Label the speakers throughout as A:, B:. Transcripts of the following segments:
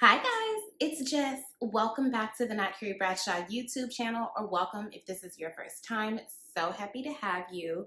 A: Hi guys, it's Jess. Welcome back to the Not Carrie Bradshaw YouTube channel, or welcome if this is your first time. So happy to have you.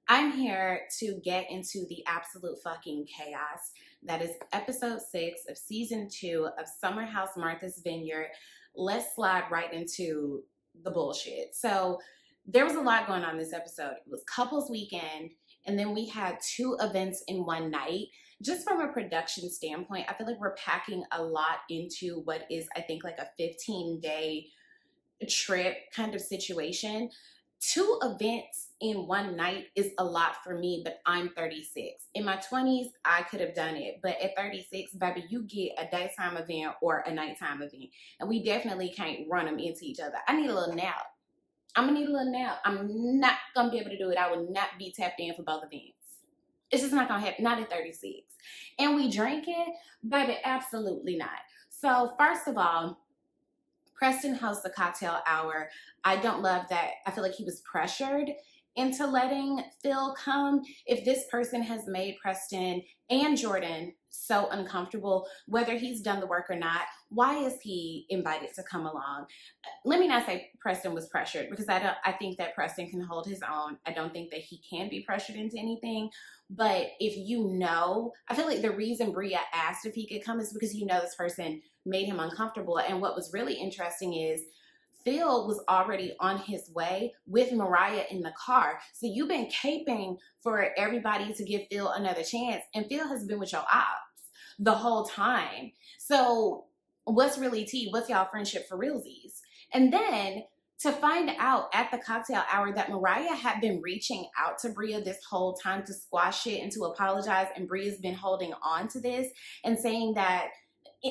A: I'm here to get into the absolute fucking chaos that is episode 6 of season 2 of Summer House Martha's Vineyard. Let's slide right into the bullshit. So there was a lot going on this episode. It was couples weekend, and then we had 2 events in one night. Just from a production standpoint, I feel like we're packing a lot into what is, I think, like a 15-day trip kind of situation. 2 events in one night is a lot for me, but I'm 36. In my 20s, I could have done it. But at 36, baby, you get a daytime event or a nighttime event. And we definitely can't run them into each other. I need a little nap. I'm going to need a little nap. I'm not going to be able to do it. I will not be tapped in for both events. It's just not going to happen. Not at 36. And we drinking? Baby, absolutely not. So first of all, Preston hosts the cocktail hour. I don't love that. I feel like he was pressured into letting Phil come. If this person has made Preston and Jordan so uncomfortable, whether he's done the work or not, why is he invited to come along? Let me not say Preston was pressured, because I think that Preston can hold his own. I don't think that he can be pressured into anything. But if I feel like the reason Bria asked if he could come is because this person made him uncomfortable. And what was really interesting is Phil was already on his way with Mariah in the car. So you've been caping for everybody to give Phil another chance, and Phil has been with your ops the whole time. So what's really tea? What's y'all friendship for realsies? And then to find out at the cocktail hour that Mariah had been reaching out to Bria this whole time to squash it and to apologize, and Bria's been holding on to this and saying that,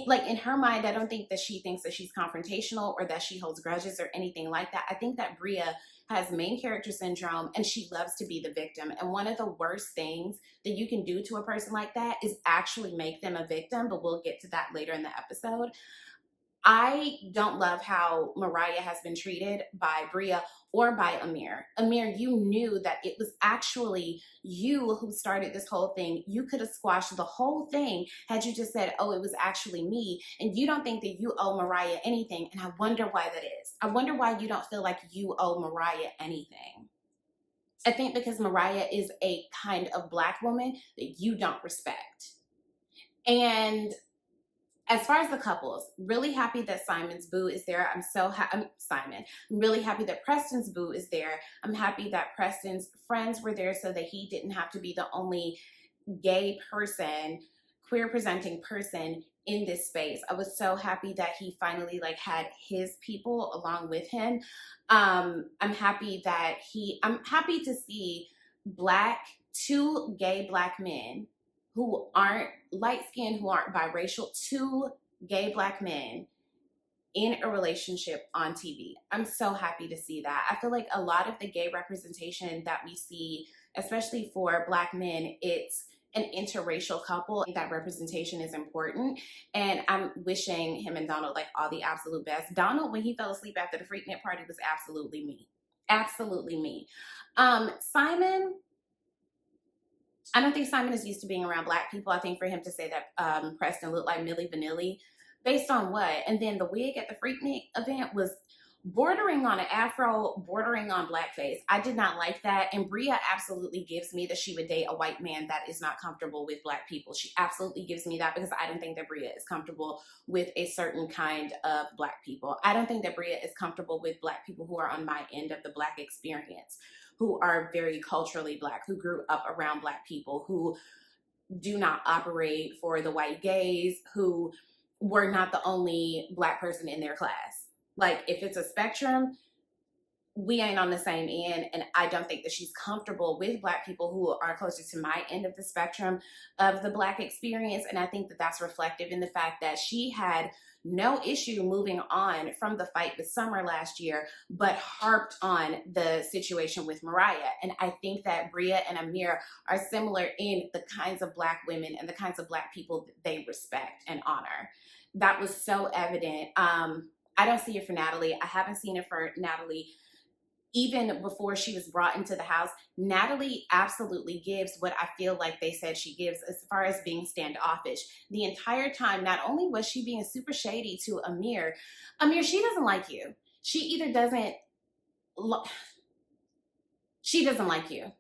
A: like, in her mind, I don't think that she thinks that she's confrontational or that she holds grudges or anything like that. I think that Bria has main character syndrome, and she loves to be the victim. And one of the worst things that you can do to a person like that is actually make them a victim, but we'll get to that later in the episode. I don't love how Mariah has been treated by Bria or by Amir. Amir, you knew that it was actually you who started this whole thing. You could have squashed the whole thing had you just said, oh, it was actually me. And you don't think that you owe Mariah anything. And I wonder why that is. I wonder why you don't feel like you owe Mariah anything. I think because Mariah is a kind of Black woman that you don't respect. And as far as the couples, really happy that Simon's boo is there. I'm really happy that Preston's boo is there. I'm happy that Preston's friends were there so that he didn't have to be the only gay person, queer presenting person in this space. I was so happy that he finally had his people along with him. I'm happy to see two gay Black men who aren't light-skinned, who aren't biracial, 2 gay Black men in a relationship on TV. I'm so happy to see that. I feel like a lot of the gay representation that we see, especially for Black men, it's an interracial couple. I think that representation is important, and I'm wishing him and Donald all the absolute best. Donald, when he fell asleep after the Freaknik party, was absolutely me. Absolutely me. Simon, I don't think Simon is used to being around Black people. I think for him to say that Preston looked like Milli Vanilli, based on what? And then the wig at the Freaknik event was bordering on an afro, bordering on blackface. I did not like that. And Bria absolutely gives me that she would date a white man that is not comfortable with Black people. She absolutely gives me that, because I don't think that Bria is comfortable with a certain kind of Black people. I don't think that Bria is comfortable with Black people who are on my end of the Black experience, who are very culturally Black, who grew up around Black people, who do not operate for the white gaze, who were not the only Black person in their class. If it's a spectrum, we ain't on the same end, and I don't think that she's comfortable with Black people who are closer to my end of the spectrum of the Black experience. And I think that that's reflective in the fact that she had no issue moving on from the fight with Summer last year, but harped on the situation with Mariah. And I think that Bria and Amir are similar in the kinds of Black women and the kinds of Black people that they respect and honor. That was so evident. I don't see it for Natalie. I haven't seen it for Natalie. even before she was brought into the house, Natalie absolutely gives what I feel like they said she gives as far as being standoffish. The entire time, not only was she being super shady to Amir, she doesn't like you. She either doesn't, she doesn't like you.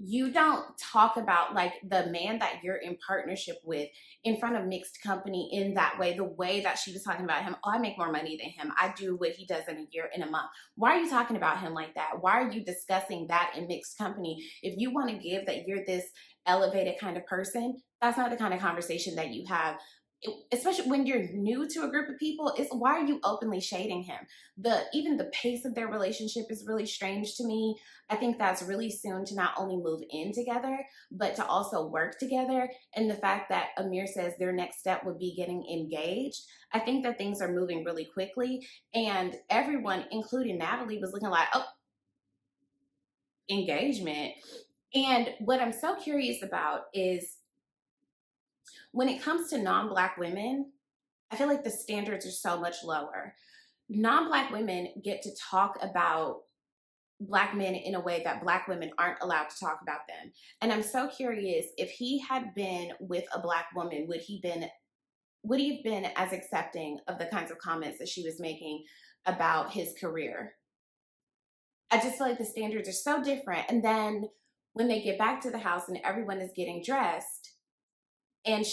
A: You don't talk about like the man that you're in partnership with in front of mixed company in that way, the way that she was talking about him. Oh, I make more money than him. I do what he does in a year, in a month. Why are you talking about him like that? Why are you discussing that in mixed company? If you want to give that you're this elevated kind of person, that's not the kind of conversation that you have. Especially when you're new to a group of people, it's why are you openly shading him? Even the pace of their relationship is really strange to me. I think that's really soon to not only move in together, but to also work together. And the fact that Amir says their next step would be getting engaged, I think that things are moving really quickly. And everyone, including Natalie, was looking like, oh, engagement. And what I'm so curious about is when it comes to non-Black women, I feel like the standards are so much lower. Non-Black women get to talk about Black men in a way that Black women aren't allowed to talk about them. And I'm so curious, if he had been with a Black woman, would he have been as accepting of the kinds of comments that she was making about his career? I just feel like the standards are so different. And then when they get back to the house and everyone is getting dressed, and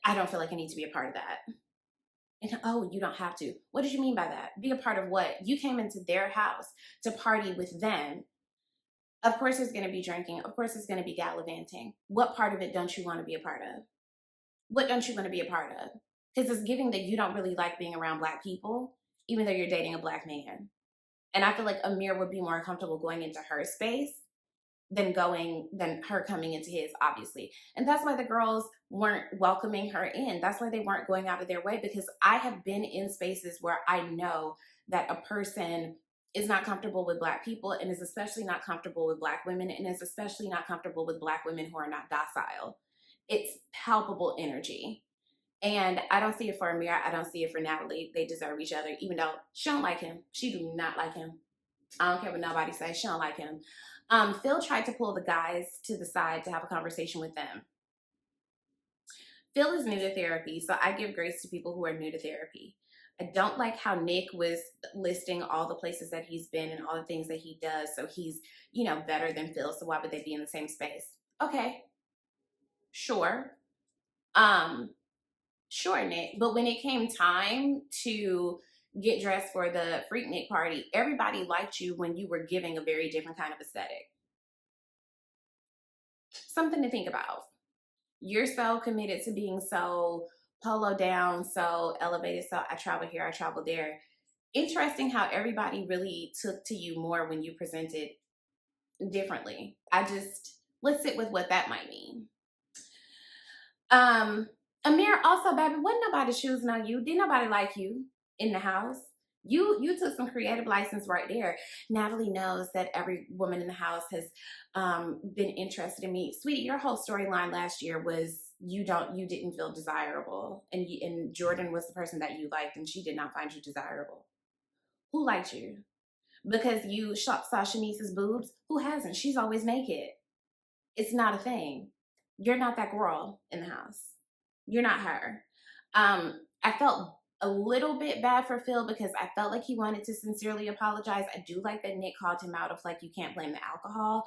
A: I don't feel like I need to be a part of that. And oh, you don't have to. What did you mean by that? Be a part of what? You came into their house to party with them. Of course, there's going to be drinking. Of course, there's going to be gallivanting. What part of it don't you want to be a part of? What don't you want to be a part of? Because it's giving that you don't really like being around Black people, even though you're dating a Black man. And I feel like Amir would be more comfortable going into her space than her coming into his, obviously. And that's why the girls weren't welcoming her in. That's why they weren't going out of their way, because I have been in spaces where I know that a person is not comfortable with Black people, and is especially not comfortable with Black women, and is especially not comfortable with Black women who are not docile. It's palpable energy. And I don't see it for Amir. I don't see it for Natalie. They deserve each other, even though she don't like him. She do not like him. I don't care what nobody says. She don't like him. Phil tried to pull the guys to the side to have a conversation with them. Phil is new to therapy, so I give grace to people who are new to therapy. I don't like how Nick was listing all the places that he's been and all the things that he does. So he's, better than Phil. So why would they be in the same space? Okay, sure. Sure, Nick. But when it came time to get dressed for the Freaknik party, everybody liked you when you were giving a very different kind of aesthetic. Something to think about. You're so committed to being so polo down, so elevated, so I travel here, I travel there. Interesting how everybody really took to you more when you presented differently. Let's sit with what that might mean. Amir, also, baby, wasn't nobody choosing on you. Didn't nobody like you in the house. You took some creative license right there. Natalie knows that every woman in the house has been interested in me. Sweetie, your whole storyline last year was you didn't feel desirable, and Jordan was the person that you liked, and she did not find you desirable. Who liked you? Because you saw Shanice's boobs? Who hasn't? She's always naked. It's not a thing. You're not that girl in the house. You're not her. I felt a little bit bad for Phil because I felt like he wanted to sincerely apologize. I do like that Nick called him out of like, you can't blame the alcohol.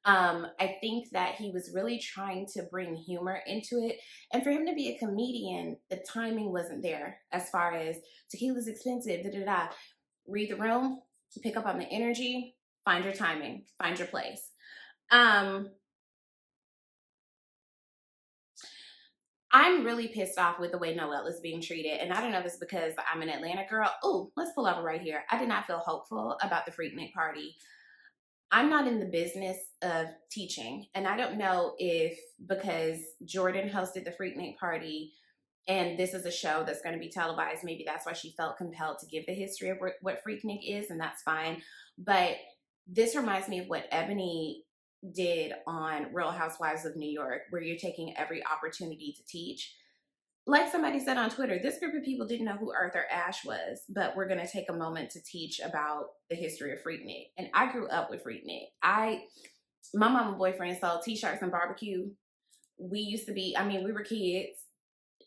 A: I think that he was really trying to bring humor into it. And for him to be a comedian, the timing wasn't there as far as tequila's expensive, da-da-da. Read the room, pick up on the energy, find your timing, find your place. I'm really pissed off with the way Noelle is being treated. And I don't know if it's because I'm an Atlanta girl. Oh, let's pull over right here. I did not feel hopeful about the Freaknik party. I'm not in the business of teaching. And I don't know if because Jordan hosted the Freaknik party and this is a show that's going to be televised, maybe that's why she felt compelled to give the history of what Freaknik is, and that's fine. But this reminds me of what Ebony did on Real Housewives of New York, where you're taking every opportunity to teach. Like somebody said on Twitter, this group of people didn't know who Arthur Ashe was, but we're going to take a moment to teach about the history of Freaknik. And I grew up with Freaknik. My mama and boyfriend sold t-shirts and barbecue. We used to be, I mean, we were kids.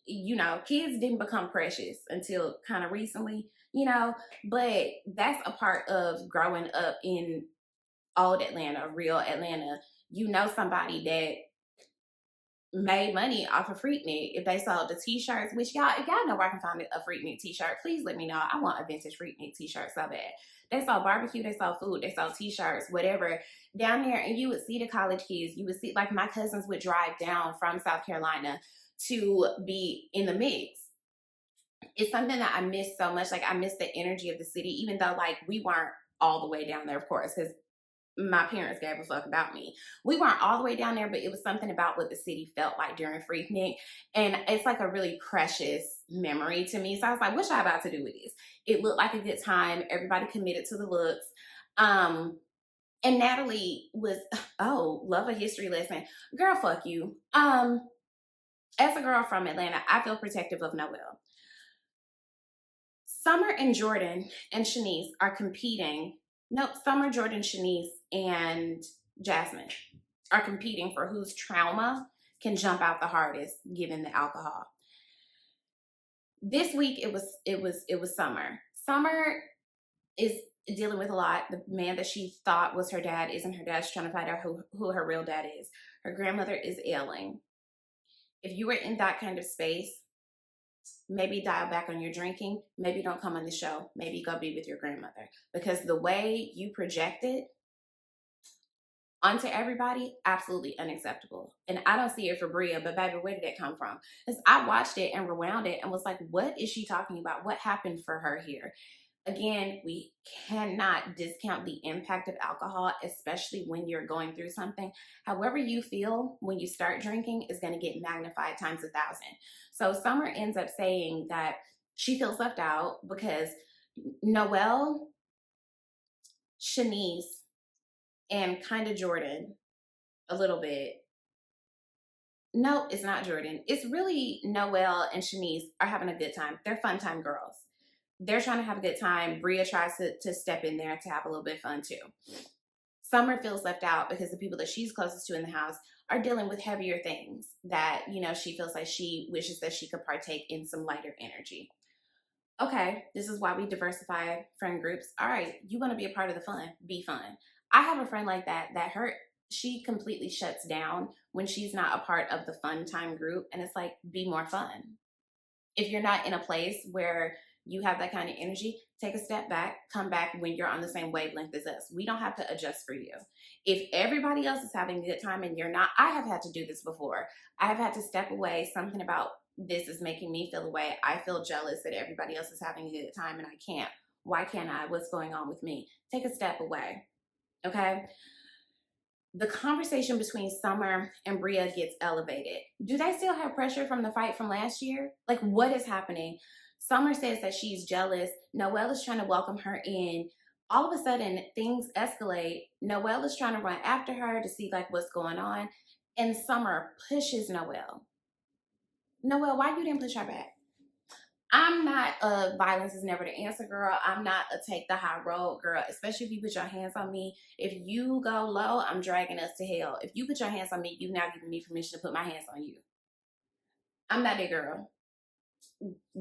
A: You know, kids didn't become precious until kind of recently, you know, but that's a part of growing up in old Atlanta, real Atlanta. You know somebody that made money off of Freaknik if they sold the t-shirts, which y'all, if y'all know where I can find a Freaknik t-shirt, please let me know. I want a vintage Freaknik t-shirt so bad. They sold barbecue, they sold food, they sold t-shirts, whatever down there. And you would see the college kids, you would see, like, my cousins would drive down from South Carolina to be in the mix. It's something that I miss so much. Like, I miss the energy of the city, even though, like, we weren't all the way down there, of course, because my parents gave a fuck about me. We weren't all the way down there, but it was something about what the city felt like during Freaknik. And it's like a really precious memory to me. So I was like, what y'all about to do with this? It looked like a good time. Everybody committed to the looks. And Natalie was, oh, love a history lesson. Girl, fuck you. As a girl from Atlanta, I feel protective of Noelle. Summer and Jordan and Shanice are competing. Nope, Summer, Jordan, Shanice, and Jasmine are competing for whose trauma can jump out the hardest given the alcohol. This week it was Summer. Summer is dealing with a lot. The man that she thought was her dad isn't her dad. She's trying to find out who her real dad is. Her grandmother is ailing. If you were in that kind of space, maybe dial back on your drinking. Maybe don't come on the show. Maybe go be with your grandmother. Because the way you project it onto everybody, absolutely unacceptable. And I don't see it for Bria, but baby, where did that come from? Because I watched it and rewound it and was like, what is she talking about? What happened for her here? Again, we cannot discount the impact of alcohol, especially when you're going through something. However you feel when you start drinking is going to get magnified times 1,000. So Summer ends up saying that she feels left out because Noelle, Shanice, and kind of Jordan a little bit. No, it's not Jordan. It's really Noelle and Shanice are having a good time. They're fun time girls. They're trying to have a good time. Bria tries to step in there to have a little bit of fun too. Summer feels left out because the people that she's closest to in the house are dealing with heavier things that, you know, she feels like she wishes that she could partake in some lighter energy. Okay, this is why we diversify friend groups. All right, you want to be a part of the fun, be fun. I have a friend like that she completely shuts down when she's not a part of the fun time group. And it's like, be more fun. If you're not in a place where you have that kind of energy, take a step back, come back when you're on the same wavelength as us. We don't have to adjust for you. If everybody else is having a good time and you're not, I have had to do this before. I have had to step away. Something about this is making me feel away. I feel jealous that everybody else is having a good time and I can't. Why can't I? What's going on with me? Take a step away. Okay? The conversation between Summer and Bria gets elevated. Do they still have pressure from the fight from last year? Like, what is happening? Summer says that she's jealous. Noelle is trying to welcome her in. All of a sudden, things escalate. Noelle is trying to run after her to see, like, what's going on. And Summer pushes Noelle. Noelle, why you didn't push her back? I'm not a violence is never the answer girl. I'm not a take the high road girl, especially if you put your hands on me. If you go low, I'm dragging us to hell. If you put your hands on me, you've now given me permission to put my hands on you. I'm not that girl.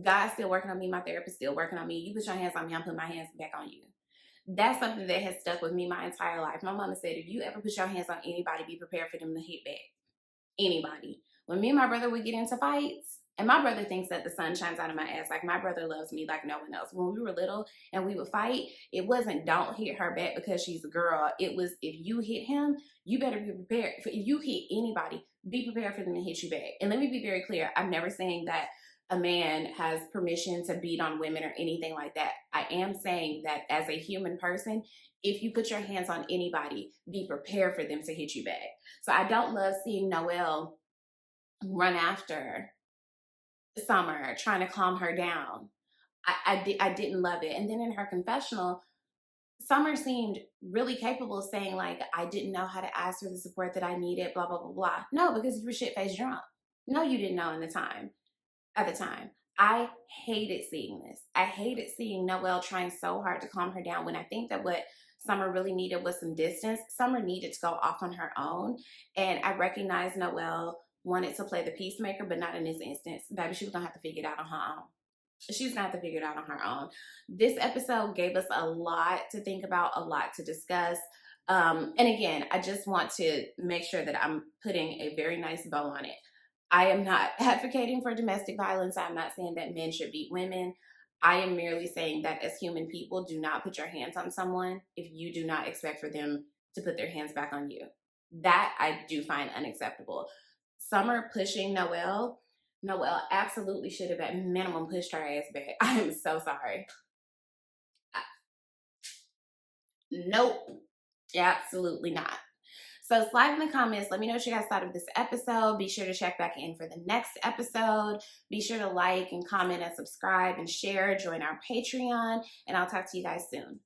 A: God's still working on me. My therapist still working on me. You put your hands on me, I'm putting my hands back on you. That's something that has stuck with me my entire life. My mama said, if you ever put your hands on anybody, be prepared for them to hit back. Anybody. When me and my brother would get into fights, and my brother thinks that the sun shines out of my ass. Like, my brother loves me like no one else. When we were little and we would fight, it wasn't don't hit her back because she's a girl. It was, if you hit him, you better be prepared. If you hit anybody, be prepared for them to hit you back. And let me be very clear. I'm never saying that a man has permission to beat on women or anything like that. I am saying that as a human person, if you put your hands on anybody, be prepared for them to hit you back. So I don't love seeing Noelle run after Summer, trying to calm her down. I didn't love it. And then in her confessional, Summer seemed really capable of saying, like, I didn't know how to ask for the support that I needed, blah, blah, blah, blah. No, because you were shit-faced drunk. No, you didn't know in the time. at the time. I hated seeing this. I hated seeing Noelle trying so hard to calm her down when I think that what Summer really needed was some distance. Summer needed to go off on her own. And I recognize Noelle wanted to play the peacemaker, but not in this instance. Baby, she was going to have to figure it out on her own. She's going to have to figure it out on her own. This episode gave us a lot to think about, a lot to discuss. And again, I just want to make sure that I'm putting a very nice bow on it. I am not advocating for domestic violence. I'm not saying that men should beat women. I am merely saying that as human people, do not put your hands on someone if you do not expect for them to put their hands back on you. That I do find unacceptable. Summer pushing Noelle absolutely should have at minimum pushed her ass back. I am so sorry. Nope, absolutely not. So slide in the comments. Let me know what you guys thought of this episode. Be sure to check back in for the next episode. Be sure to like and comment and subscribe and share. Join our Patreon. And I'll talk to you guys soon.